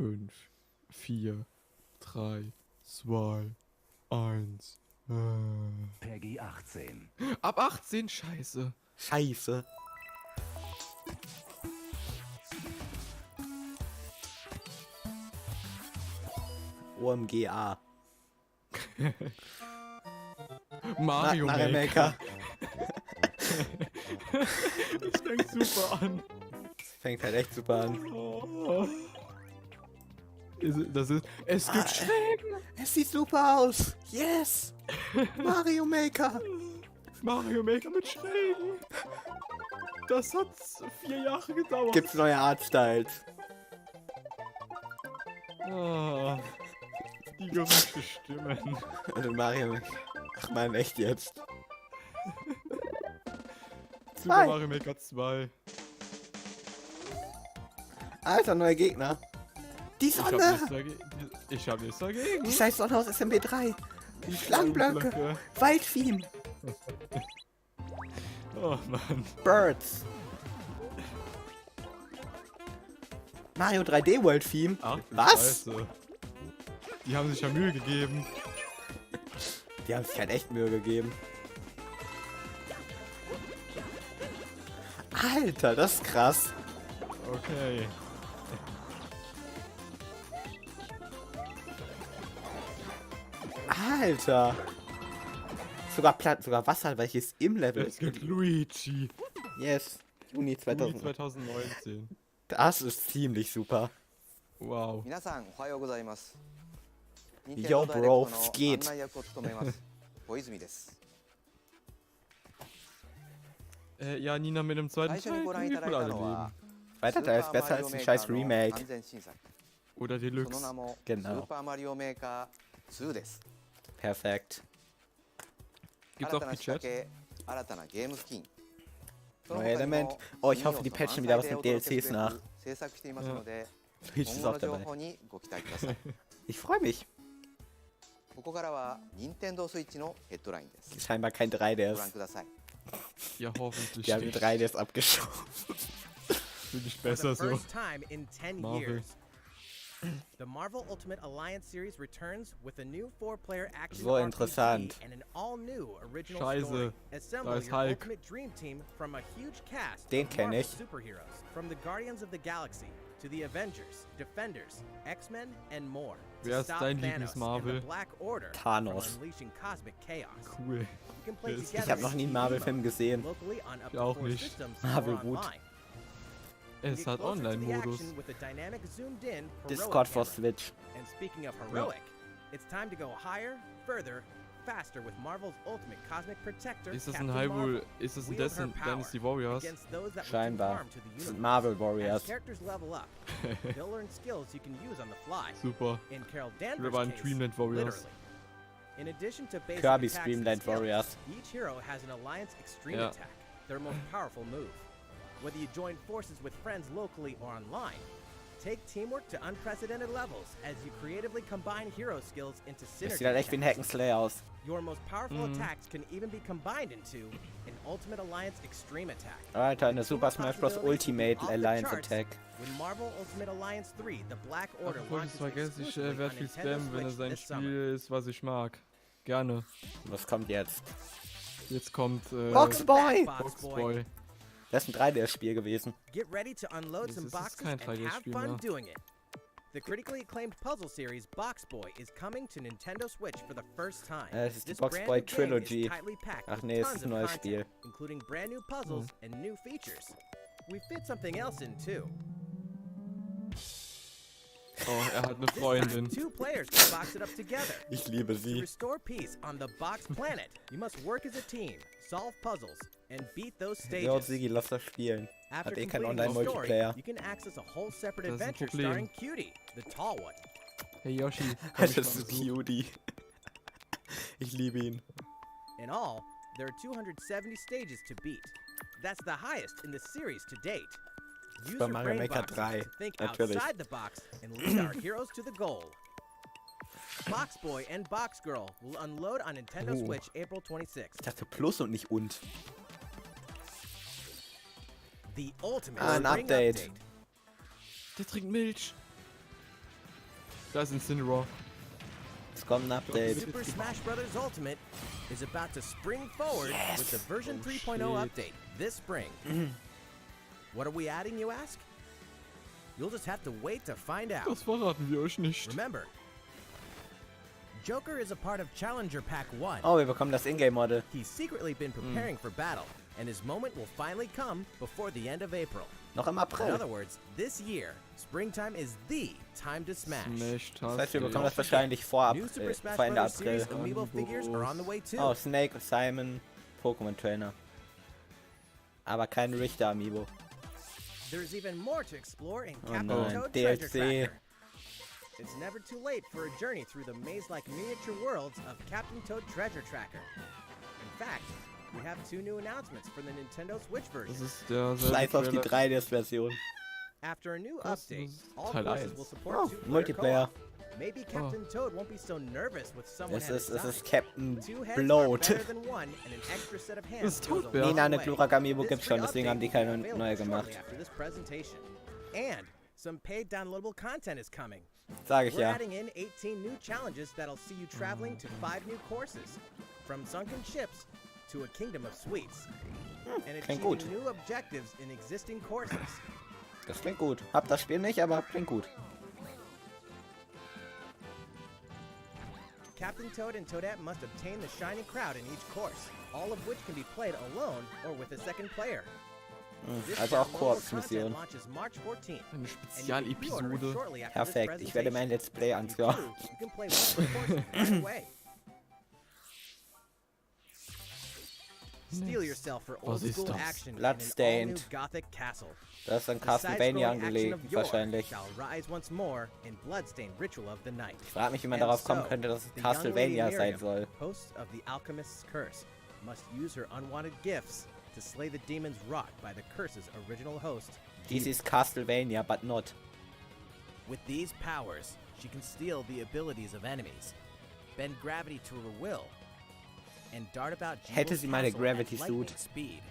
5, 4, 3, 2, 1. Peggy 18. Ab 18, scheiße. Scheiße. OMGA. Mario Mario Maker. Maker. Das fängt super an. Fängt halt echt super an. Oh. Es gibt Schrägen. Es sieht super aus. Yes. Mario Maker. Mario Maker mit Schrägen. Das hat 4 Jahre gedauert. Gibt's neue Artstyles. Ah, die gemischte Stimmen. Also Mario Maker. Ach man, echt jetzt. Super Mario Maker 2. Alter, neuer Gegner. Die Sonne. Ich hab nichts dagegen. Die scheiß Sonne aus SMB3. Die Schlangenblöcke. Waldvieh. Oh Mann. Birds. Mario 3D World Theme. Ach, was? Scheiße. Die haben sich ja Mühe gegeben. Die haben sich halt echt Mühe gegeben. Alter, das ist krass. Okay. Alter. Sogar Wasser, welches im Level Es gibt Luigi. Yes. Juni 2000. 2019. Das ist ziemlich super. Wow. Yo, Bro, es geht. Ja, Nina, mit dem zweiten Teil können wir wohl alle leben. Weiter Teil ist besser als ein scheiß Remake. Oder Deluxe. Genau. Perfekt. Gibt's auch Chat? Neues Element. Oh, ich hoffe, die patchen wieder was mit DLCs nach. Luigi ist auch dabei. Ich freue mich. Scheinbar kein 3DS. Ja, hoffentlich. Die haben die 3DS abgeschoben. Finde ich besser so. Marvel. The Marvel Ultimate Alliance series returns with a new 4-player action So RPG interessant. and an all-new original Scheiße, story. da Assemble ist your Hulk. ultimate dream team from a huge cast Den of kenn Marvel ich. superheroes, from the Guardians of the Galaxy to the Avengers, Defenders, X-Men and more. Wer To ist stop dein Thanos Lieblings-Marvel? and the Black Order Thanos. from unleashing cosmic chaos. Cool. You can play Ich together Ich habe noch nie einen Marvel-Film gesehen. locally on up Ich to auch 4 nicht. systems Marvel or gut. online. Es hat Online-Modus. Discord for Switch. And speaking of heroic, it's time to go higher, further, faster with Marvel's ultimate cosmic protector. Ist das ein Captain Hyrule? Marvel. Ist das ein Wield her Dynasty power Warriors? against those that would do Scheinbar. harm to the Das sind universe. Marvel As Warriors. characters level up, they'll learn skills you can use on the fly. Super. In Carol Wir Danvers' waren case, Dreamland Warriors. literally. In addition to basic Kirby's attacks and Dreamland skills, Warriors. each hero has an Alliance Extreme Ja. attack, their most powerful move. Whether you join forces with friends locally or online, take teamwork to unprecedented levels as you creatively combine hero skills into Das synergy sieht halt echt wie ein attacks. Hackenslayer aus. Your most powerful attacks can even be combined into an Ultimate Alliance Extreme attack. Alter, eine Super Smash Bros. Ultimate Off the Alliance charts Attack. When Marvel Ultimate Alliance 3, the Black Order Bevor ich launches es vergesse, ich exclusively werde on viel Nintendo spammen, wenn es Switch ein this summer. Spiel ist, was ich mag. Gerne. Was kommt jetzt? Jetzt kommt Boxboy! Boxboy. Das ist ein 3DS-Spiel gewesen. Get ready to unload Das some ist boxes kein and have 3D-Spiel fun mehr. doing it. The critically acclaimed puzzle series Boxboy is coming to Nintendo Switch for the first time. Es ist die This Boxboy brand new game Trilogy. is tightly packed Ach with nee, es tons ist ein of neues content, Spiel. including brand new puzzles and new features. We fit something else in too. Oh, er hat eine This time, Freundin. 2 players can box it up together. Ich liebe To sie. restore peace on the Box Planet, you must work as a team, solve puzzles, and beat those stages. Jo, Siggi, lass das spielen. After Hat eh kein completing the story, Online-Multiplayer. you can access a whole separate Das ist ein adventure Problem. starring Cutie, the tall one. Hey Yoshi, komm, Das ich mach ist Besuch. Cutie. Ich liebe ihn. In all, there are 270 stages to beat. That's the highest in the series to date. Use Super your Mario brain Maker boxes 3, to think natürlich. outside the box and lead our heroes to the goal. Boxboy and Boxgirl will unload on Nintendo Switch April 26th. Ich dachte Plus und nicht und. The ultimate Ein spring Update. Der trinkt Milch. Da ist Incineroar. Es kommt ein Update. Super Smash Bros. Ultimate is about to spring forward with the version 3.0 update this spring. What are we adding, you ask? You'll just have to wait to find out. Das verraten wir euch nicht. Remember, Joker is a part of Challenger Pack 1. Oh, wir bekommen das Ingame-Model. He's secretly been preparing for battle, and his moment will finally come before the end of April. Noch im In April. other words, this year, springtime is the time to smash. Das heißt, wir bekommen das wahrscheinlich vor New Super Smash Ende Bros. Series April. Amiibo figures are on the way too. Oh, Snake, Simon, Pokémon Trainer. Aber kein Richter Amiibo. There's even more to explore in Oh Captain nein, Toad Treasure DLC. Tracker. It's never too late for a journey through the maze-like miniature worlds of Captain Toad Treasure Tracker. In fact, we have 2 new announcements for the Nintendo Switch version. Das ist der Scheiß auf die 3DS-Version. After a new Das update, ist all Teil courses 1. will support Oh, 2-player Multiplayer. co-op. Maybe Captain Toad won't be so nervous with someone Es at his ist side. Captain 2 heads are Bloat. better than 1, and an extra set of hands Das ist goes a Toadbär. long Nina, eine way. Glurak Amiibo This gibt's schon, free deswegen haben die update keine will be available neue shortly gemacht. after this presentation. And some paid downloadable content is coming. Sag ich We're ja. adding in 18 new challenges that'll see you traveling to 5 new courses, from sunken ships to a kingdom of sweets, and klingt achieving gut. new objectives in existing courses. Das klingt gut. Hab das Spiel nicht, aber klingt gut. Captain Toad and Toadette must obtain the shiny crowd in each course, all of which can be played alone or with a second player. This Also auch downloadable Koop-Mission. content launches March 14th. Eine and you can pre-order it Spezialepisode. shortly after this Perfekt, ich werde mein presentation. Let's Play If you anschauen. choose, you can play one of the courses right away. Steel yourself for old ist school das? action in an all-new Bloodstained. Gothic castle. Das ist an The Castlevania side-scrolling action angelegt, of yore wahrscheinlich. shall rise once more in Bloodstained Ritual of the Night. Ich frage mich, wie man And darauf kommen so, könnte, dass es the young lady Castlevania sein Miriam, soll. host of the Alchemist's Curse, must use her unwanted gifts to slay the demons wrought by the curse's original host. Dies ist Castlevania, but not. With these powers, she can steal the abilities of enemies, bend gravity to her will, and dart about Hätte Jeevel's sie mal eine castle at Gravity lightning Suit. speed.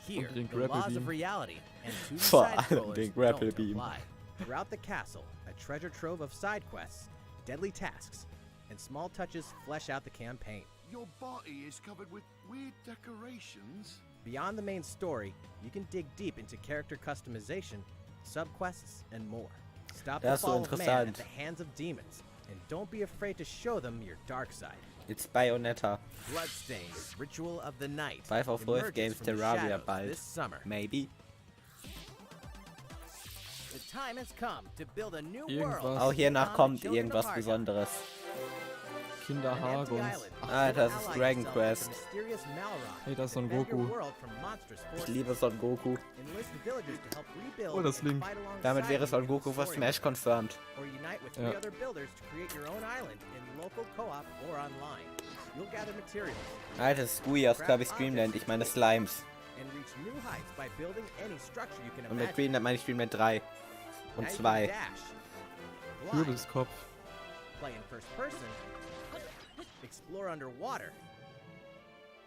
Here, den the laws Grapple of Beam. reality and 2D Vor side allem scrollers den Grapple don't Beam. apply. Throughout the castle, a treasure trove of side quests, deadly tasks, and small touches flesh out the campaign. Your body is covered with weird decorations. Beyond the main story, you can dig deep into character customization, subquests, and more. Stop the Das ist so fall of man at interessant. the hands of demons, and don't be afraid to show them your dark side. It's Bayonetta. Bloodstained Ritual of the Night 5 auf 12 emerges Games from the Terraria shadows bald. this summer. Maybe. The time has come to build a new Irgendwas. world. Auch hiernach beyond the kommt children of irgendwas Argon. Besonderes. Kinder An empty Hagons. island, Ah, das allies ist Dragon itself Quest. with the mysterious Malrock Hey, das ist Son defend your Goku. world from monstrous Ich forces. liebe Son Goku. Enlist villagers to help rebuild Oh, das and Link. fight alongside Damit wäre you Son in Goku für story Smash confirmed. or unite with Ja. 3 other builders to create your own island in local co-op or online. You'll gather materials Alter, das ist Gui aus, glaube ich, Streamland. Ich meine Slimes. and reach new heights by building any structure you can Und mit imagine. Streamland meine ich Streamland 3. Now Und you can 2. dash, glide, Kürbiskopf. play in first person, explore underwater,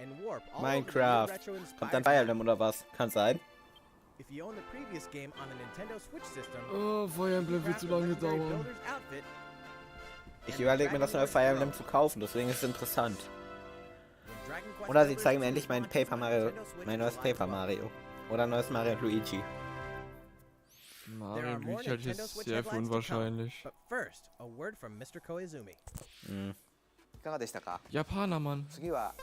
and warp all over the new Minecraft. retro-inspired Kommt dann Fire Emblem map. oder was? Kann sein. If you own the previous game on the Nintendo Switch system, Oh, Fire Emblem wird craft zu a lange legendary dauern. builder's outfit Ich and überlege mir das neue Dragon Fire Quest Emblem zu Pro. kaufen, deswegen ist es interessant. When Dragon Quest Oder sie Builders zeigen mir 2 endlich mein launches Paper on Mario, Nintendo Switch mein neues July Paper 12th. Mario. Oder neues Mario und Luigi. Mario are und more Luigi halte ich Nintendo jetzt Switch sehr für headlines to come. unwahrscheinlich. But first, a word from Mr. Koizumi. いかがでしたか？ Japaner, Mann. 次は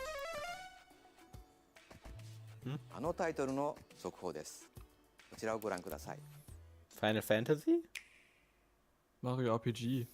あのタイトルの速報です。こちらをご覧ください。 Final Fantasy? Mario RPG.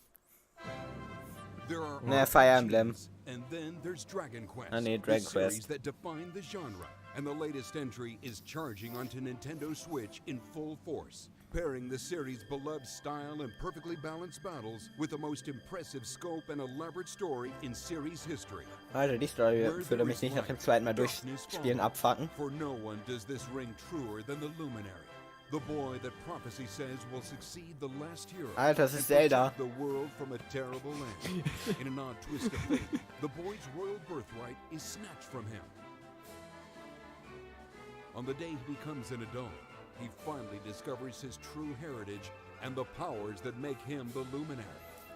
There are Ne, Fire Emblem. RPGs, and then there's Dragon Quest. Ah, nee, the Dragon series Quest. that define the genre, and the latest entry is charging onto Nintendo Switch in full force, pairing the series' beloved style and perfectly balanced battles with the most impressive scope and elaborate story in series history. Alter, die Story würde mich nicht nach dem zweiten Mal durchspielen abfacken. For no one does this ring truer than the Luminary, the boy that prophecy says will succeed the last hero. Alter, das and ist Zelda. protect the world from a terrible land. In an odd twist of fate, the boy's royal birthright is snatched from him. On the day he becomes an adult, he finally discovers his true heritage and the powers that make him the Luminary.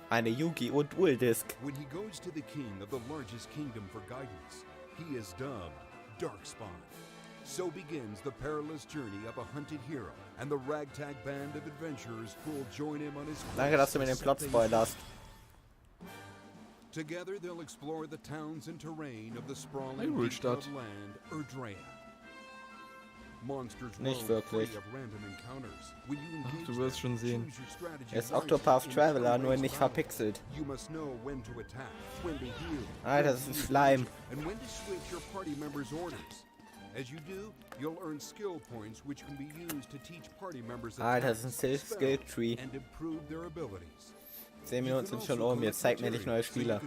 Eine Yugi und Ul-Disc. When he goes to the king of the largest kingdom for guidance, he is dubbed Darkspawn. So begins the perilous journey of a hunted hero and the ragtag band of adventurers who will join him on his quest. Danke, dass du mir den Plot spoilerst. Together they'll explore the towns and terrain of the sprawling Hyrule-Stadt. detailed land Erdrea. Monsters Nicht roam wirklich. free of random encounters. When you Ach, engage du wirst them, schon sehen. choose your strategy Er ist wisely Octopath in Traveler, nur turn-based nicht battle. verpixelt. You must know when to attack, when to heal, Alter, das ist ein Schleim. and when to switch your party members' orders. As you do, you'll earn skill points which can be used to teach party members Alter, das ist ein attacks, Skill spells, Tree. and improve their abilities. 10 Minuten sind schon um, jetzt zeigt mir nicht neue Spieler.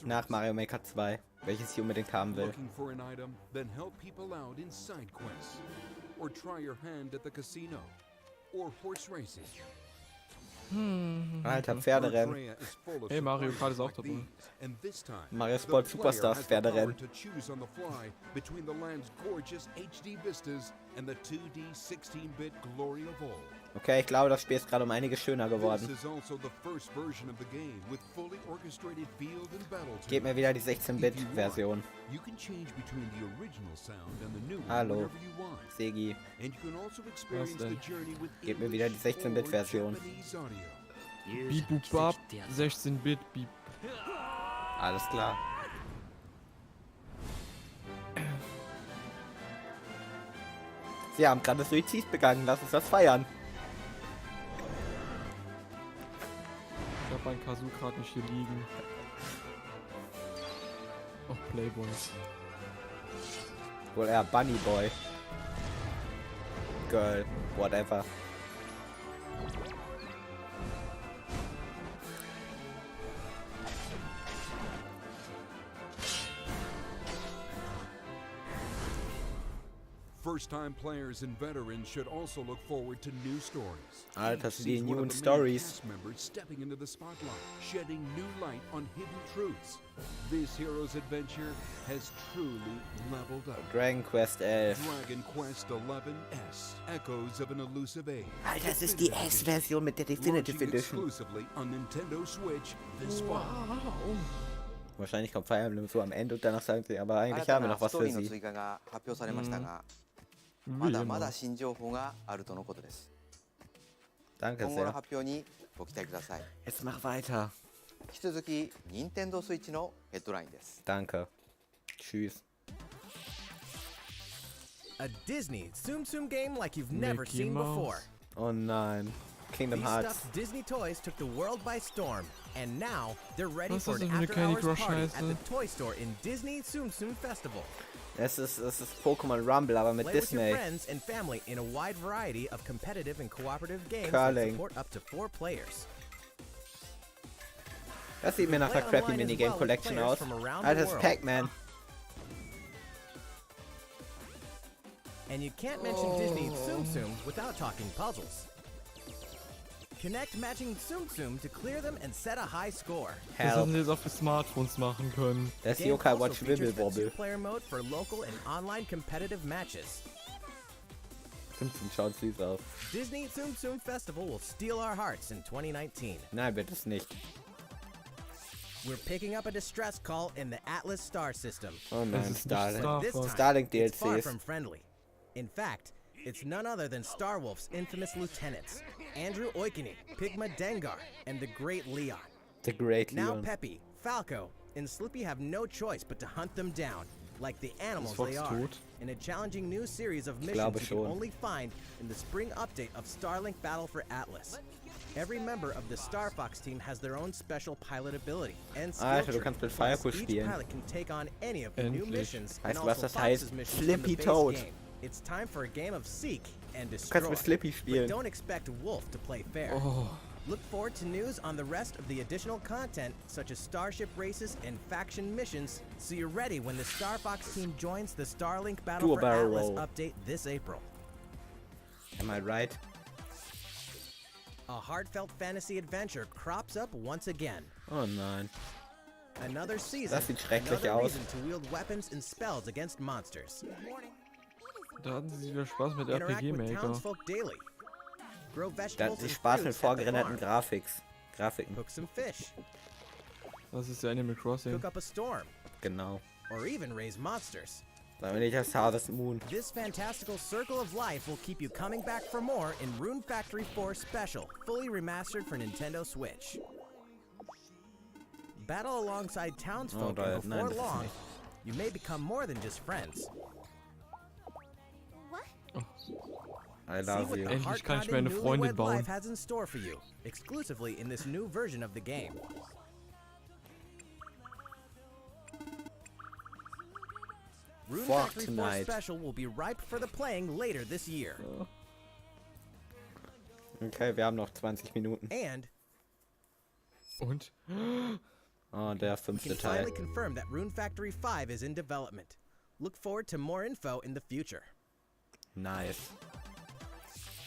Nach Mario Maker 2, welches ich unbedingt haben will. Looking for an item, then help people out in side quests, or try your hand at the casino, or horse racing. Alter, Pferderennen. Erdrea is full of Hey, Mario Kart ist auch surprises like dabei. these, and this time, Mario the Sport player Superstars has the power Pferderennen. to choose on the fly between the land's gorgeous HD vistas and the 2D 16-bit glory of old. Okay, ich glaube, das Spiel ist gerade um einiges schöner geworden. This is also the first version of the game with fully orchestrated field and battle Gebt mir wieder die 16-Bit-Version. You can change between the original sound and the new one Hallo, whenever you want. Siggi. And you can also experience the denn? journey with Gebt mir wieder die English 16-Bit-Version. or Japanese audio. Beep, boop, bap, 16-Bit, beep. Alles klar. Sie haben gerade Suizid begangen, lass uns das feiern. Ich hab mein Kazoo gerade nicht hier liegen. Och, Playboys. Wohl eher Bunny Boy. Girl, whatever. First-time players and veterans should also look forward to new stories. Alter, Each sind die sees one neuen of the main Stories. cast members stepping into the spotlight, shedding new light on hidden truths. This hero's adventure has truly leveled up. Dragon Quest 11. Dragon Quest XI-S, echoes of an elusive age. Alter, das ist die S-Version mit der Definitive Launching Edition. exclusively on Nintendo Switch this fall. Wahrscheinlich kommt Fire Emblem so am Ende und danach sagen sie, aber 新 eigentlich た haben wir な noch was ストー für リーの sie. 追加が発表されましたが、 Wie まだ immer. まだ新情報があるとのことです。 Danke 今後の sehr. 発表にご期待ください。 Jetzt mach weiter. 引き続き、任天堂スイッチのヘッドラインです。 Danke. Tschüss. A Disney Tsum Tsum game like you've never Mickey seen Mouse. before. Oh nein. Kingdom These Hearts. stuffed Disney toys took the world by storm, and now they're ready Was for ist an das für eine Candy after-hours Crush party at Scheiße? the toy store in Disney Tsum Tsum Festival. Es ist Pokémon Rumble, aber mit Play with your Disney. friends and family in a wide variety of competitive and cooperative games Curling. that support up to 4 players. Das sieht mir nach der Play crappy online as Minigame well with Collection players aus. from around Alter, the das ist world. Pac-Man. And you can't mention Disney Tsum Tsum without talking puzzles. Connect matching Tsum Tsum to clear them and set a high score. Das Help. hätten sie jetzt auch für Smartphones machen können. Das The ist game Yokai also Watch features Wibble the Wobble. two-player mode for local and online competitive matches. Stimmt, schaut süß aus. Disney Tsum Tsum Festival will steal our hearts in 2019. Nein, wird es nicht. We're picking up a distress call in the Atlas star system. Oh Das nein, ist nicht Starlink. Star This Fox. time, Starlink it's far DLCs. from friendly. In fact, it's none other than Starwolf's infamous lieutenants, Andrew Oikini, Pigma Dengar, and the Great Leon. The Great Now Leon. Peppy, Falco, and Slippy have no choice but to hunt them down, like the animals Fox they are, tot? in a challenging new series of missions glaube you can schon. only find in the spring update of Starlink Battle for Atlas. Every member of the Star Fox team has their own special pilot ability and skill Alter, du tree, kannst mit plus Firekuh each spielen. pilot can take on any of the new Endlich. missions Weißt and du, was also das Fox's heißt? missions from Flippy the base Toad. game. It's time for a game of seek and Du destroy. kannst mit Slippy But spielen. don't expect Wolf to play fair. Oh, Look forward to news on the rest of the additional content, such as starship races and faction missions, so you're ready when the Star Fox team joins the Starlink Battle Do a for barrel Atlas roll. update this April. Am I right? A heartfelt fantasy adventure crops up once again. Oh nein. Another season, Das sieht schrecklich another aus. reason to wield weapons and spells against monsters. da hatten sie wieder Spaß mit Interact RPG with Maker. townsfolk daily. Grow Da vegetables hat sich and Spaß mit fruits at the vorgerenderten farm. Graphics. Grafiken. Cook some fish. Das ist ja Animal Crossing. Cook up a storm. Genau. Or even raise monsters. Sagen wir nicht das Harvest Moon. This fantastical circle of life will keep you coming back for more in Rune Factory 4 Special, fully remastered for Nintendo Switch. Battle alongside townsfolk, and before long, you may become more than just friends. I See love what you. the Endlich kann ich mir heart-pounding eine Freundin newlywed bauen. life has in store for you, exclusively in this new version of the game. Rune Factory 4 Fortnite. Special will be ripe for the playing later this year. Okay, wir haben noch 20 Minuten. And Und? Oh, der we 5. can Teil. finally confirm that Rune Factory 5 is in development. Look forward to more info in the future. Nice.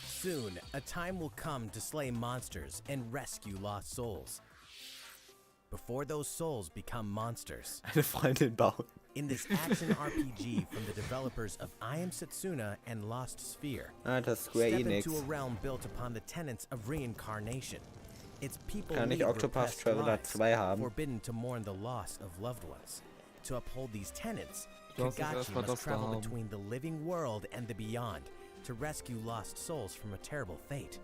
Soon, a time will come to slay monsters and rescue lost souls. Before those souls become monsters. Eine Freundin bauen. In this action RPG from the developers of I Am Setsuna and Lost Sphere, Das ist Square step Enix. into a realm built upon the tenets of reincarnation. Its people Kann ich lead Octopath repressed Traveler lives, 2 haben? forbidden to mourn the loss of loved ones. To uphold these tenets, Du hast jetzt Kagachi erstmal must das da travel haben. between the living world and the beyond to rescue lost souls from a terrible fate,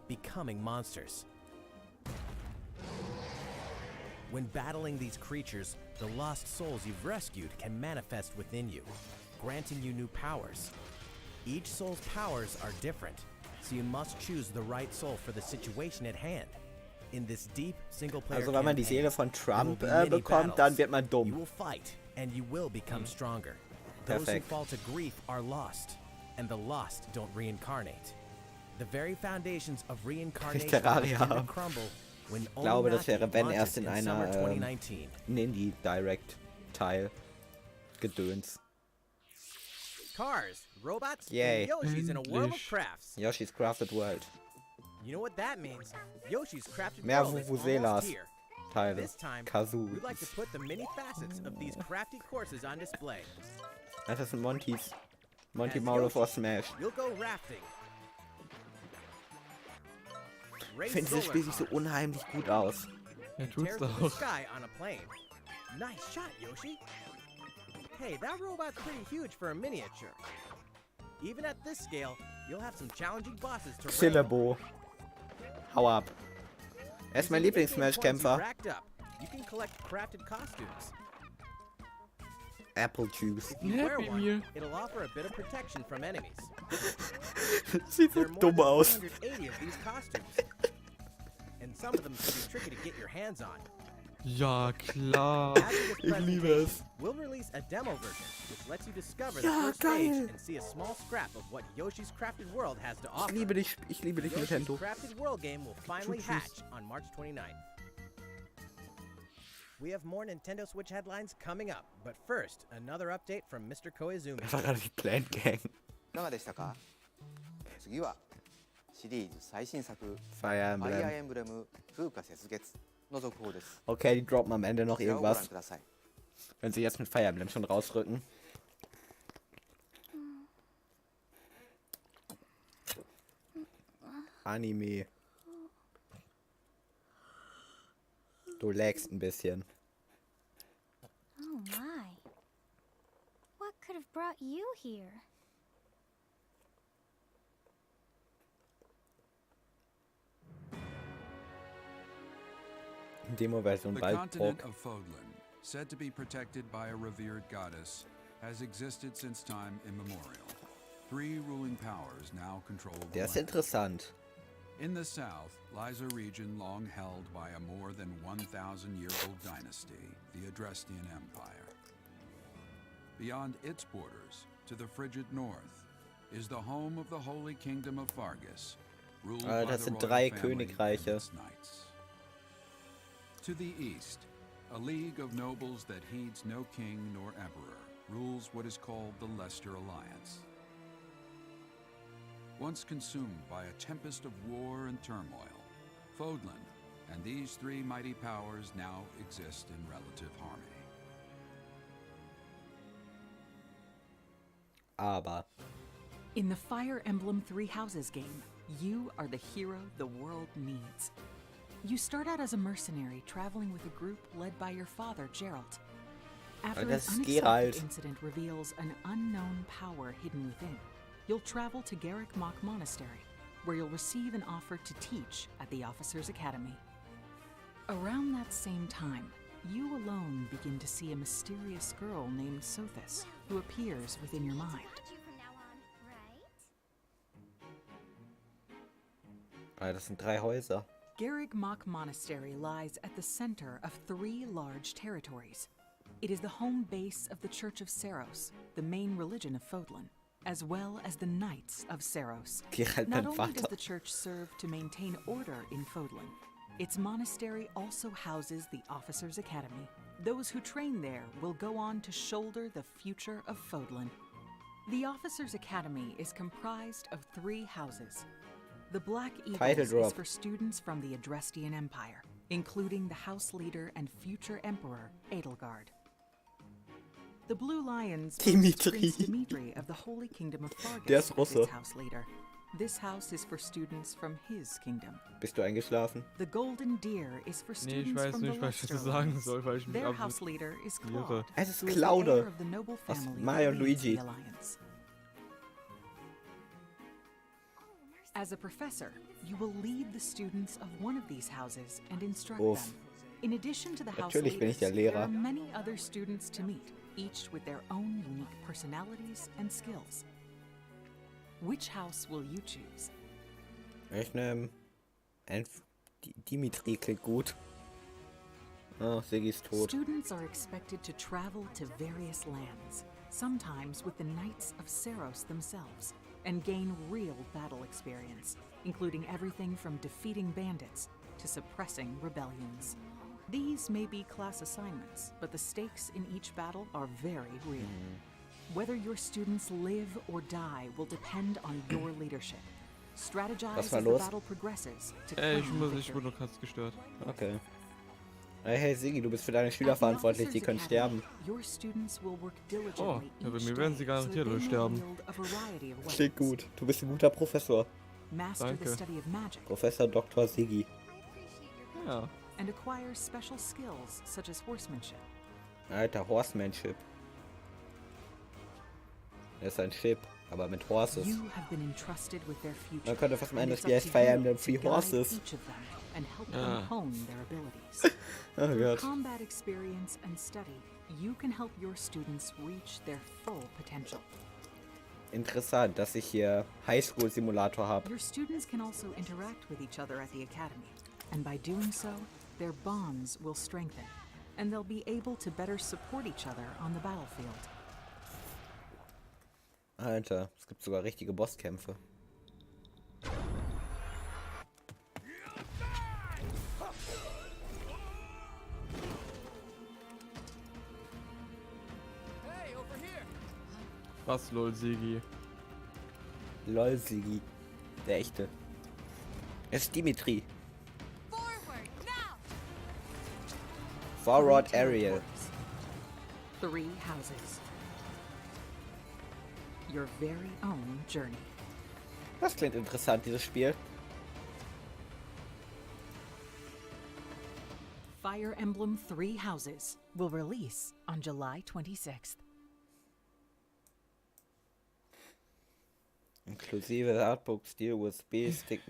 becoming monsters. When battling these creatures, the lost souls you've rescued can manifest within you, granting you new powers. Each soul's powers are different, so you must choose the right soul for the situation at hand. In this deep single-player Also wenn man die campaign, Seele von there will Trump be many bekommt, dann battles. wird man You dumm. will fight, and you will become stronger. Those who Perfekt. fall to grief are lost, and the lost don't reincarnate. The very foundations of reincarnation Terraria begin to haben. crumble when Ich glaube, das wäre, wenn launches erst in in summer einer 2019. Indie Direct Teil Gedöns. Cars, robots, Yay. and Yoshis in a world of Endlich. crafts. Yoshi's Crafted World You know what that means? Yoshi's Crafted Mehr World is Vuvuzelas. almost here. Teile. This time, Kazoo. we'd like to put the many facets of these crafty courses on display. Das sind Montys. Monty As Maul Yoshi, for Smash. You'll go rafting. Ich Race finde, das solar Spiel sieht so cars, unheimlich gut aus. Ja, and tut's tear through the auch. sky on a plane. Nice shot, Yoshi. Hey, that robot's pretty huge for a miniature. Even at this scale, you'll have some challenging bosses to wrangle. Xilebo. Hau ab. Er ist mein Using in-game points you've Lieblings-Smash-Kämpfer. racked up, you can collect crafted costumes. Apple Juice. If you wear Happy one, Meal. it'll offer a bit of protection from enemies. Sieht There so are more dumm than aus. 180 of these costumes. And some of them can be tricky to get your hands on. Ja, klar. After this Ich liebe presentation, es. we'll release a demo version, which lets you discover Ja, the first geil. stage and see a small scrap of what Yoshi's Crafted World has to offer. Ich liebe dich, Yoshi's Nintendo. Crafted World game will finally Tschüss. hatch on March 29th. We have more Nintendo Switch headlines coming up, but first, another update from Mr. Koizumi. Das war gerade die Plant Gang. いかがでしたか？次はシリーズ最新作 Fire ファイアー Emblem. エンブレム風化雪月の続報です。 Okay, die droppen am Ende noch こちらをご覧 irgendwas. ください。 Wenn sie jetzt mit Fire Emblem schon rausrücken. Anime. Du lagst ein bisschen. Oh my. What could have brought you here? Demo-Version The bald continent Brock. of Fodlan, said to be protected by a revered goddess, has existed since time immemorial. Three ruling powers now control the Der ist land. interessant. In the south lies a region long held by a more than 1,000-year-old dynasty, the Adrestian Empire. Beyond its borders, to the frigid north, is the home of the Holy Kingdom of Fargus, ruled by Das the sind royal drei family and Königreiche. its knights. To the east, a league of nobles that heeds no king nor emperor rules what is called the Leicester Alliance. Once consumed by a tempest of war and turmoil, Fodlan and these three mighty powers now exist in relative harmony. Aber In the Fire Emblem Three Houses game, you are the hero the world needs. You start out as a mercenary traveling with a group led by your father, Geralt. After an das ist unexpected Geralt. incident reveals an unknown power hidden within, you'll travel to Garrick Mach Monastery, where you'll receive an offer to teach at the Officers' Academy. Around that same time, you alone begin to see a mysterious girl named Sothis, who appears within your mind. You from now on, right? Ah, das sind 3 Häuser. Garrick Mach Monastery lies at the center of 3 large territories. It is the home base of the Church of Seros, the main religion of Fodlan, as well as the Knights of Seros. Geralt, Not mein only does Vater. the church serve to maintain order in Fodlan, its monastery also houses the Officers' Academy. Those who train there will go on to shoulder the future of Fodlan. The Officers' Academy is comprised of 3 houses. The Black Title Eagles drop. is for students from the Adrestian Empire, including the House Leader and future Emperor, Edelgard. The Blue Lions boast Prince Dimitri of the Holy Kingdom of Der Fargus ist as Russe. its House Leader. This house is for students from his kingdom. Bist du eingeschlafen? The Golden Deer is for Nee, ich students weiß from nicht, the was ich dazu Lester sagen Lands. soll, weil ich mich Their ab... house leader is irre. Claude, Es ist who is the Claude heir of the noble aus family Mario that und leads Luigi. the Alliance. As a professor, you will lead the students of one of these houses and instruct Uff. them. In addition to the house Natürlich bin ich der leaders, there Lehrer. are many other students to meet, each with their own unique personalities and skills. Which house will you choose? Ich nehme... Dimitri klingt gut. Oh, Siggi ist tot. Students are expected to travel to various lands, sometimes with the Knights of Seros themselves, and gain real battle experience, including everything from defeating bandits to suppressing rebellions. These may be class assignments, but the stakes in each battle are very real. Whether your students live or die will depend on your leadership. Strategize Was as war the los? battle progresses to Ich claim wurde victory. nur kurz gestört. Okay. Hey Siggi, du bist für deine Schüler At the verantwortlich, die Officers' können Academy, sterben. your students will work Oh, diligently ja, bei each mir werden day sie so that garantiert they alle may sterben. wield a variety of Klingt weapons. gut. Du bist ein guter Professor. Master the Danke. study of magic Professor Dr. Siggi. Ja. and acquire special skills such as horsemanship. Alter, Horsemanship. Das ist ein Ship, aber mit Horses. You have been entrusted with their future. Man könnte fast meinen, and dass it's die up heißt to Fire you Emblem to Free guide Horses. each of them and help Ja. them hone their abilities. Oh Through Gott. combat experience and study, you can help your students reach their full potential. Interessant, dass ich hier Highschool-Simulator habe. Your students can also interact with each other at the academy, and by doing so, their bonds will strengthen, and they'll be able to better support each other on the battlefield. Alter, es gibt sogar richtige Bosskämpfe. Was, lol, Siggi. Lol, Siggi. Der echte. Es ist Dimitri. Forward, now! Forward 3 Ariel. territories, 3 houses. Your very own journey. Das klingt interessant, dieses Spiel. Fire Emblem 3 Houses will release on July 26th. Inklusive Artbook, Stil, USB-Stick.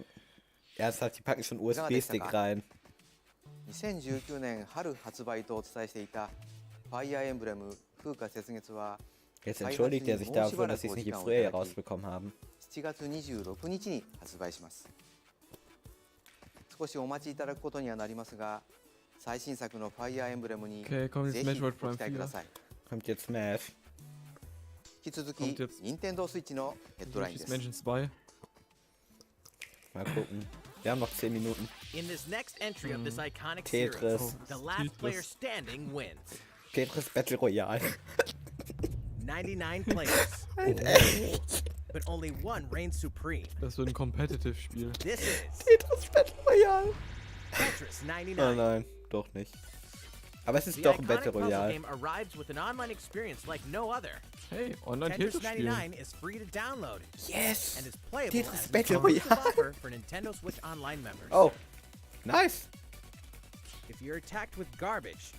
Ernsthaft, die packen schon USB-Stick rein. 2019年春発売とお伝えしていたファイアーエンブレム風化雪月は Jetzt entschuldigt er sich dafür, dass sie es nicht im Frühjahr rausbekommen haben. 7月26日に発売します。少しお待ちいただくことにはなりますが、最新作のファイアーエンブレムに Okay, kommt ぜ jetzt ひ Smash ご World 期待 Prime くだ 4. さい。 Kommt jetzt Smash. 引き続き Kommt jetzt 任天堂スイッチのヘッドライン Yoshi's です。 Mansion 2. Mal gucken. Wir haben noch 10 Minuten. In this next entry of this iconic Tetris. series, the last player standing wins. Tetris Battle Royale. 99 players, but only one reigns supreme. Das wird ein Competitive-Spiel. This is Tetris Battle Royale. Tetris Oh 99. nein, doch nicht. Aber es ist The doch ein iconic Battle puzzle Royale. game arrives with an online experience like no other. Hey, online Tetris Tetris spielen. 99 is free to download Yes! and is playable Tetris as an Battle exclusive Royale. offer for Nintendo Switch Online members. Oh, nice. you're attacked with garbage,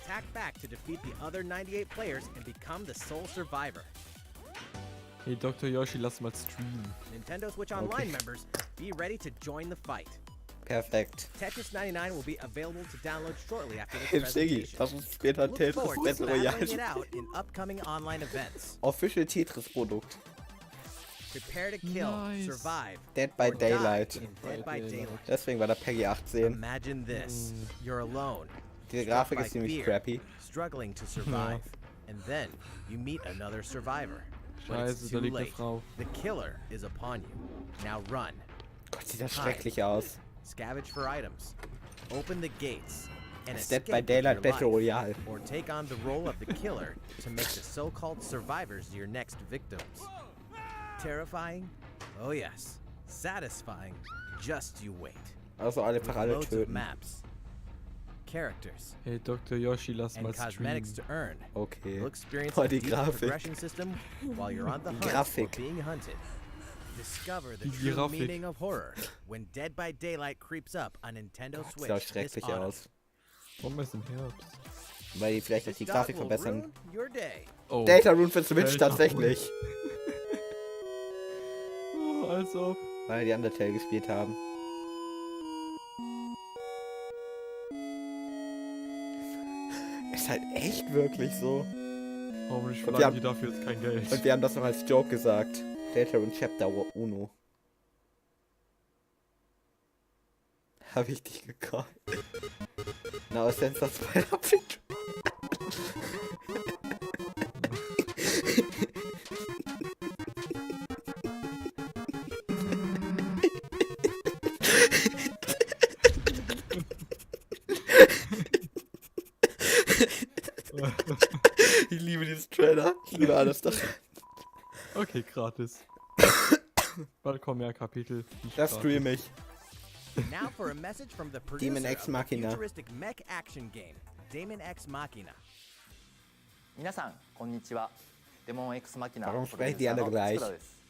attack back to defeat the other 98 players and become the sole survivor. Hey, Dr. Yoshi, lass mal streamen. Nintendo Switch Online members, be ready to join the fight. Perfekt. Tetris 99 will be available to download shortly after this Hey, Siggi, presentation. lass uns später Look Tetris forward to Battle battling Royale it spielen. out in upcoming online events. Official Tetris-Produkt. Prepare to kill, Nice. survive, Dead by or die Daylight. in Dead by Daylight. Deswegen war da Peggy 18. Imagine this. You're alone, Diese struck Grafik by ist ziemlich fear, crappy. struggling to survive, and then you meet another survivor. But it's Scheiße, da too liegt eine late. Frau. The killer is upon you. Now run. Gott, sieht das schrecklich aus. Scavenge for items. Open the gates. And Das Dead escape by with Daylight your Battle life. Royale. Or take on the role of the killer to make the so-called survivors your next victims. Terrifying? Oh yes. Satisfying? Just you wait. Also einfach alle Loads of töten. maps, characters, Hey, Dr. Yoshi, lass mal and cosmetics streamen. to earn. Okay. You'll experience Boah, a die deep Grafik. progression system while you're on the hunt or Grafik. being hunted. Discover the Die true Grafik. meaning of horror when Dead by Daylight creeps up on Nintendo Sieht Switch auch this schrecklich autumn. aus. Warum ist im Herbst? Weil die vielleicht auch This die dog Grafik will verbessern. ruin your day. Oh. Deltarune für Switch Deltarune. tatsächlich. Oh, als ob. Weil die Undertale gespielt haben. Ist halt echt wirklich so. Hoffentlich Und wir verlangen haben- die dafür jetzt kein Geld. Und wir haben das noch als Joke gesagt. Deltarune Chapter Uno. Hab ich dich gekallt. Now sense of Spider Pit. Ich liebe dieses Trailer. Ich liebe alles daran. Okay, gratis. Bald kommen mehr Kapitel. Nicht Das gratis. stream ich. Now for a message from the Demon producer Ex of the Machina. futuristic mech action game, Demon Ex Machina. 皆さんこんにちは。デモン X マキナ Warum プロデュ sprechen ー die サー alle の gleich? 佃です。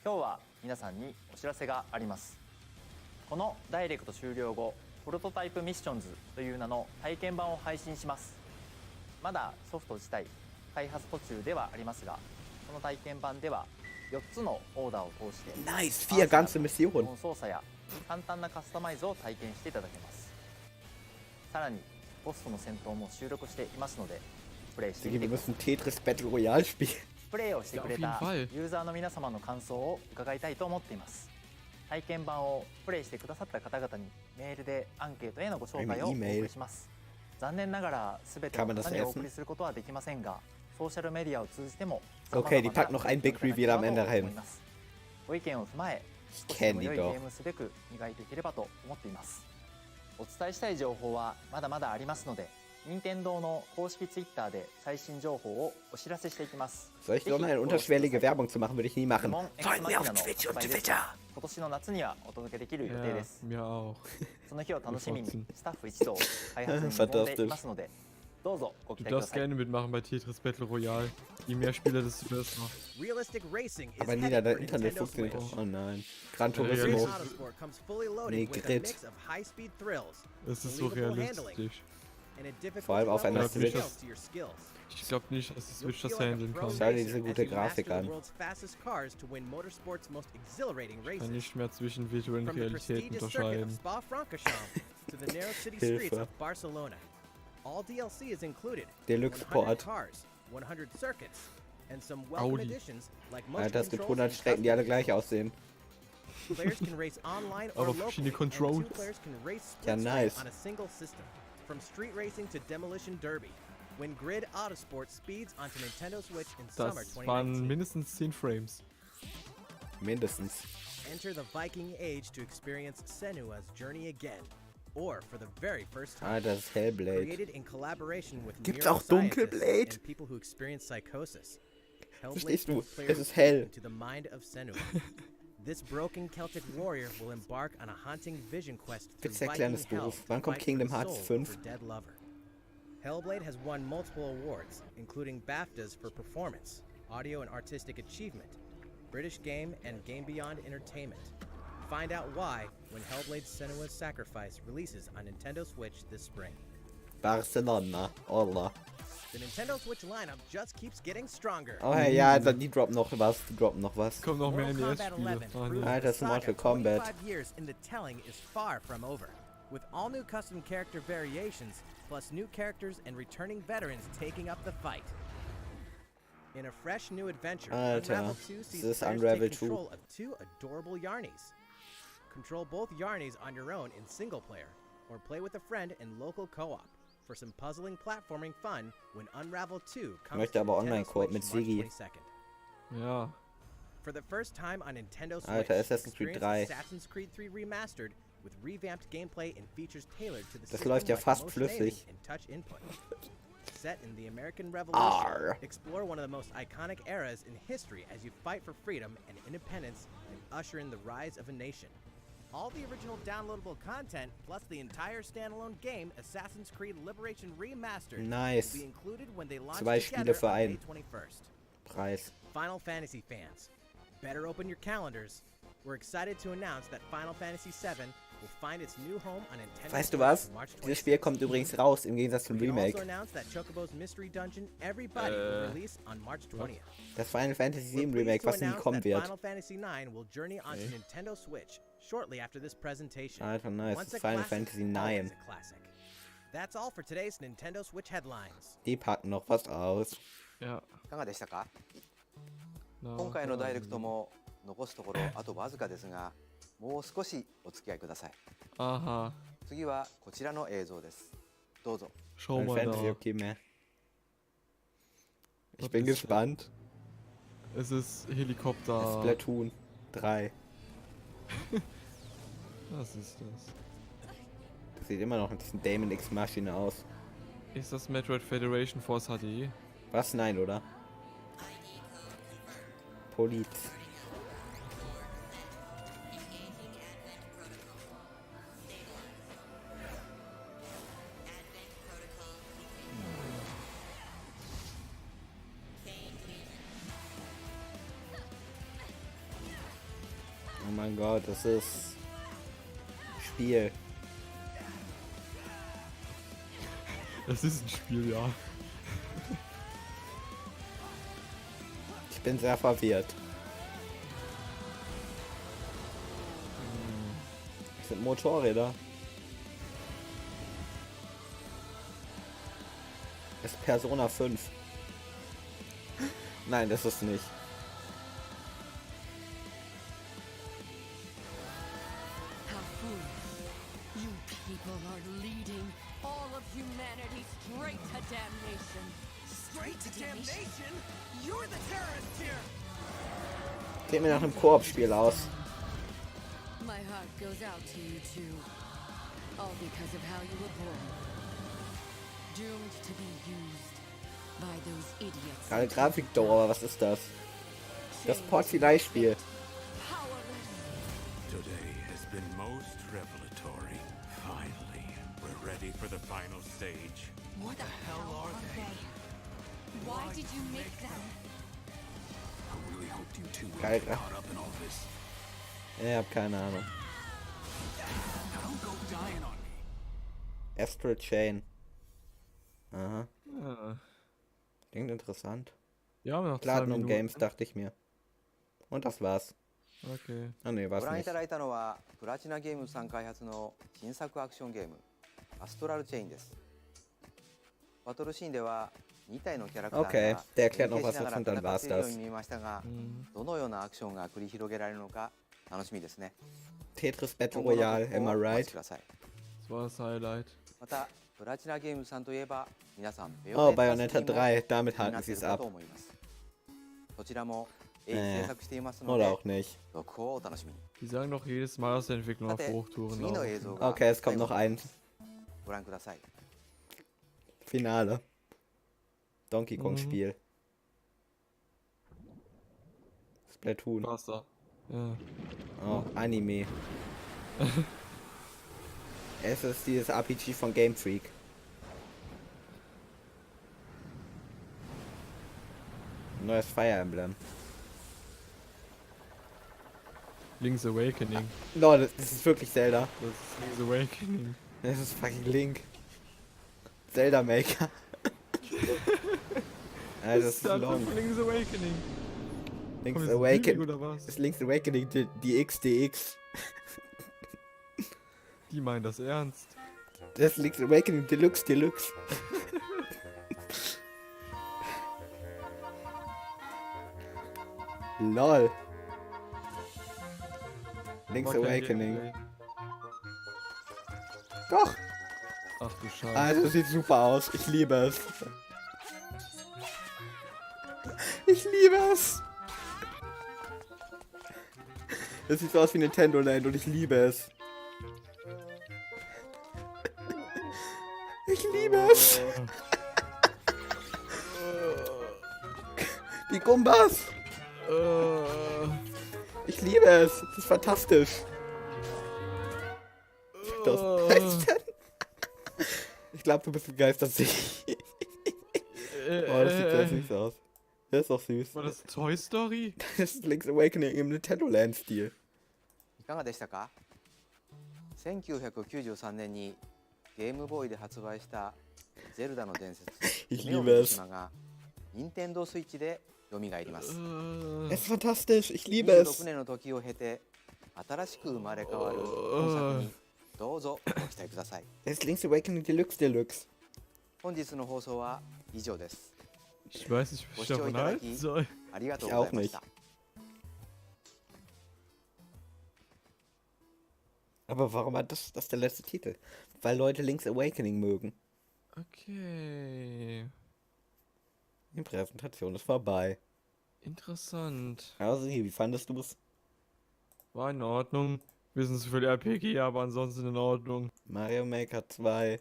今日は皆さんにお知らせがあります。このダイレクト終了後、プロトタイプミッションズという名の体験版を配信します。まだソフト自体開発途中ではありますが、この体験版では4つのオーダーを通して Nice, 4 ganze Missionen. 操作や簡単なカスタマイズを体験していただけます。さらにボスとの戦闘も収録していますのでプレイしてみ Wir てください。 müssen Tetris Battle Royale spielen. プレイをしてくれ Ja, た auf ユ jeden Fall. ーザーの皆様の感想を伺いたいと思っています。体験版をプレイしてくださった方々にメールでアンケートへのご紹介をお送りします。残念ながら全ての方にお送りすることはできませんが、ソーシャルメディアを通じても Okay, die packen noch ein Big Reveal am Ende rein. ご意見を踏まえ、 Ich 少しで kenne も die 良い doch. ゲームすべく磨いていければと思っています。お伝えしたい情報はまだまだありますので、任天堂の公式ツイッターで最新情報をお知らせしていきます。 Soll ich so eine unterschwellige Werbung zu machen, würde ich nie machen. デモン X マキナの発売ですが、今年の夏にはお届けできる予定 Ja, です。 mir auch. その日を楽しみに Bevorzugen. スタッフ一同開発に臨んでいますので、どうぞご期 Du 待くだ darfst さい。 gerne mitmachen bei Tetris Battle Royale. Je mehr Spieler, desto besser. Realistic racing is Aber Nina, headed dein for Internet Nintendo funktioniert. Switch. Oh nein. Gran Ja, Turismo. ja, Autosport comes fully loaded Nee, with a Grid. mix of high-speed thrills, Es ist so believable handling, realistisch. and a difficult Vor allem auf einer level of Switch. details to your skills. Ich glaube nicht, dass die You'll Switch das feel like a handeln pro kann. Schau dir racer diese as gute you master Grafik the an. world's fastest cars to win motorsport's most exhilarating Ich kann races. nicht mehr zwischen virtuellen From the Realitäten prestigious circuit of unterscheiden. Spa-Francorchamps to the narrow city streets Hilfe. of Barcelona. All DLC is included. Deluxe 100 Port. cars, 100 circuits, and some welcome Audi. additions like motion Alter, es gibt controls 100 and Strecken, die alle custom gleich aussehen. Players can race online or Aber locally, verschiedene and two Controls. players can race Ja, split screen nice. on a single system. From street racing to demolition derby, when Grid Autosport speeds onto Nintendo Switch in summer Das waren 2019. mindestens 10 Frames. Mindestens. Enter the Viking Age to experience Senua's journey again, or for the very first time. Ah, das ist Hellblade. Created in collaboration with Gibt's auch neuroscientists Dunkelblade? and people who experience psychosis. Hellblade Verstehst du? puts players Es ist hell. into the mind of Senua. This broken Celtic warrior will embark on a haunting vision quest through Witz erklären Viking ist hell doof. to Wann kommt fight Kingdom for the Hearts soul 5? of her dead lover. Hellblade has won multiple awards, including BAFTAs for performance, audio and artistic achievement, British Game and Game Beyond Entertainment, find out why when Hellblade: Senua's Sacrifice releases on Nintendo Switch this spring. Barcelona, Allah. The Nintendo Switch lineup just keeps getting stronger. Oh hey, ja, also die droppen noch was, Kommt noch mehr Mortal Kombat NES-Spiele. 11 proves Alter, the das ist saga Mortal Kombat. 25 years in the telling is far from over. With all new custom character variations, plus new characters and returning veterans taking up the fight. In a fresh new adventure, Alter, Unravel 2 sees this is players Unravel take 2. control of two adorable Yarnies. Control both Yarnies on your own in single player, or play with a friend in local co-op for some puzzling platforming fun when Unravel 2 comes Möchte to aber Nintendo Online-Koop Switch mit March Siggi. 22nd. Ja. For the first time on Nintendo Switch, Alter, Assassin's Creed experience 3. Assassin's Creed 3 Remastered with revamped gameplay and features tailored to the Das system läuft ja like fast motion aiming flüssig. and touch input. Set in the American Revolution, Arr. explore one of the most iconic eras in history as you fight for freedom and independence and usher in the rise of a nation. All the original downloadable content, plus the entire standalone game, Assassin's Creed Liberation Remastered, Nice. will be included when they launch 2 Spiele together für on May einen 21st. Preis. Final Fantasy fans, better open your calendars. We're excited to announce that Final Fantasy VII will find its new home on Nintendo Weißt du Switch was? on March Dieses Spiel 26th. kommt übrigens raus, im Gegensatz zum We can also Remake. announce that Chocobo's Mystery Dungeon Everybody will release on March 20th. Das Final Fantasy We're VII pleased Remake, to was nie announce kommen that wird. Final Fantasy IX will journey onto Nintendo Switch shortly after this presentation. Alter, nice. Once a Final classic, Fantasy always IX. a classic. That's all for today's Nintendo Switch headlines. Die packen noch was aus. Ja.いかがでしたか？ Na, 今回のダイレクトも残すところあとわずかですが、もう少しお付き合いください。 Aha. 次はこちらの映像です。どうぞ。 Schau Final mal Fantasy, da. okay, mehr. Ich Was bin ist- gespannt. Es ist Helikopter. Splatoon 3. Was ist das? Das sieht immer noch ein bisschen Damon X Maschine aus. Ist das Metroid Federation Force HD? Was? Nein, oder? Poliz. Oh mein Gott, das ist Spiel. Das ist ein Spiel, ja. Ich bin sehr verwirrt. Das sind Motorräder. Das ist Persona 5. Nein, das ist nicht. How foolish. You people are leading all of humanity straight to damnation. Straight to damnation? You're the terrorist here! Sieht mir nach einem Koop-Spiel aus. My heart goes out to you two. All because of how you were born. Doomed to be used by those idiots. Gerade Grafikdauer, aber was ist das? Das Portfilei-Spiel. Powerless. Today has been most revelatory. Finally, we're ready for the final stage. What the hell are they? Why did you make them? I really hoped you two would Geil. get caught up in all this. Ich hab keine Ahnung. Now don't go dying on me. Astral Chain. Aha. Ja. Klingt interessant. Ja, aber noch 2 Platinum Minuten. Games, dachte ich mir. Und das war's. Okay. Ah ne, ご war's 覧い nicht. ただいたのはプラチナゲームさん開発の新作アクションゲームアストラルチェインです。バトルシーンでは2体のキャラクター Okay, が der erklärt 連 noch 携し was なが dazu ら und dann 戦 war's っているよう das. に見えましたが、 Mhm. どのようなアクションが繰り広げられるのか楽しみですね。 Tetris Battle 今後の Royale, 続報 am を I お待 right? ちください。 Das war das Highlight. またプラチナゲームさんといえば皆さん Oh, ベヨネ Bayonetta ッタ3, damit 気にな halten って sie い es るか ab. と思います。そちらも鋭意制作していますの Oder で auch nicht. 続報をお楽しみに。 Die sagen doch jedes Mal, dass die Entwicklung auf さて Hochtouren 次の映像 laufen. が Okay, es kommt noch 最後 eins. ご覧ください。 Finale. Donkey Kong Mhm. Spiel. Splatoon. Wasser. Ja. Oh, Anime. Es ist dieses RPG von Game Freak. Neues Fire Emblem. Link's Awakening. Lol, das ist wirklich Zelda. Das ist Link's Awakening. Das ist fucking Link. Zelda Maker. Ja, das ist halt long. von Link's Awakening. Link's Komm, ist das Awakening. billig oder was? Ist Link's Awakening die XDX. Die meinen das ernst. Das ist Link's Awakening Deluxe. Lol. Link's War kein Awakening. Gameplay. Doch. Ach du Scheiße. Also das sieht super aus. Ich liebe es. Ich liebe es. Das sieht so aus wie Nintendo Land und ich liebe es. Ich liebe es. Die Gumbas. Ich liebe es. Das ist fantastisch. Ich glaube, du bist begeistert. Oh, das sieht sehr süß aus. Das ist auch süß. War das Toy Story? Das ist Link's Awakening im Nintendo Land-Stil. いかがでしたか？ 1993年にゲームボーイで発売した「ゼルダの伝説」 Ich 女 liebe 神の es. 島が任天堂スイッチで蘇ります Es ist fantastisch. Ich liebe es. 26年の時を経て新しく生まれ変わる本作にどうぞご期待ください。 Es ist Link's Awakening Deluxe. 本日の放送は以上です。 Ich weiß nicht, was ich davon halten soll. ありがとうございました。 Aber warum war das der letzte Titel? Weil Leute Link's Awakening mögen. Okay. Die Präsentation ist vorbei. Interessant. Also, wie fandest du es? War in Ordnung. Wir sind zu viel RPG, aber ansonsten in Ordnung. Mario Maker 2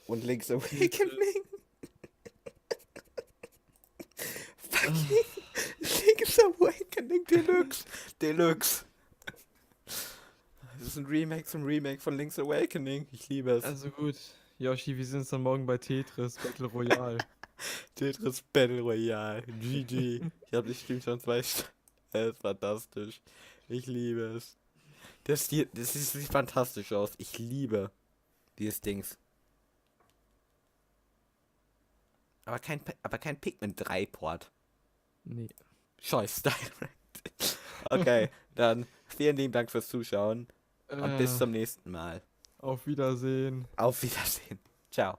und Link's Awakening. Fucking Link's Awakening Deluxe. Das ist ein Remake zum Remake von Link's Awakening. Ich liebe es. Also gut. Yoshi, wir sehen uns dann morgen bei Tetris Battle Royale. Tetris Battle Royale. GG. Ich habe die Stream schon 2 Stunden. Das ist fantastisch. Ich liebe es. Das sieht fantastisch aus. Ich liebe dieses Dings. Aber kein Pikmin 3 Port. Nee. Choice Direct. Okay, dann vielen lieben Dank fürs Zuschauen. Und bis zum nächsten Mal. Auf Wiedersehen. Auf Wiedersehen. Ciao.